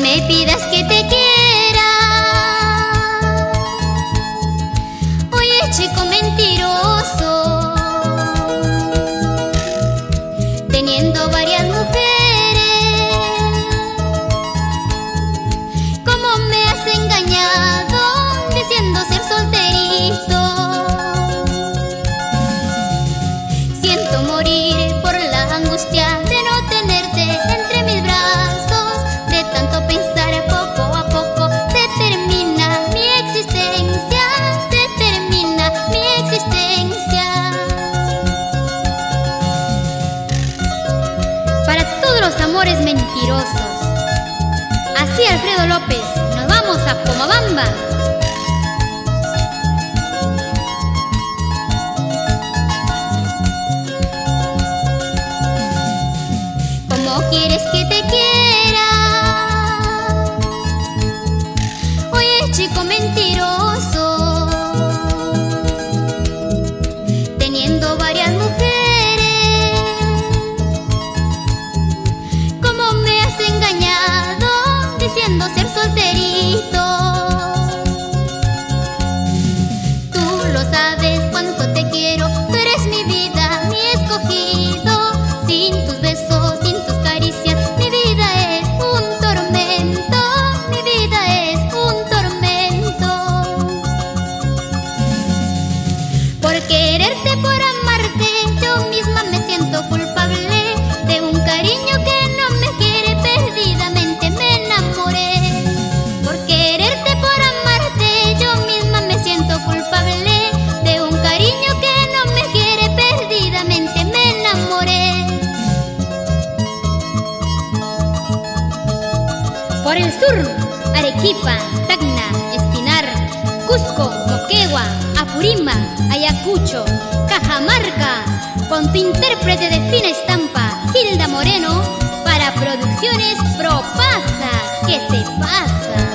me pidas que te quiera. Oye, chico mentiroso, teniendo varias mujeres, ¿cómo me has engañado diciendo ser solterito? Siento morir por la angustia de no tenerte entre mis brazos. De tanto pensar, poco a poco se termina mi existencia, se termina mi existencia. Para todos los amores mentirosos, así Alfredo López, nos vamos a Pomabamba. ¿Cómo quieres que te quiera? Oye, chico mentiroso, teniendo varias mujeres, ¿cómo me has engañado diciendo ser solterito? Tú lo sabes cuánto te quiero, tú eres mi vida, mi escogido. Sin tus besos, sin tus caricias, mi vida es un tormento, mi vida es un tormento. Por quererte, por amarte, yo misma me siento culpable de un cariño que no me quiere, perdidamente me enamoré. Por quererte, por amarte, yo misma me siento culpable de un cariño que no me quiere, perdidamente me enamoré. Por el sur, Arequipa, Tacna, Espinar, Cusco, Moquegua, Apurímac, Ayacucho, Cajamarca, con tu intérprete de fina estampa, Hilda Moreno, para Producciones Propasa, que se pasa.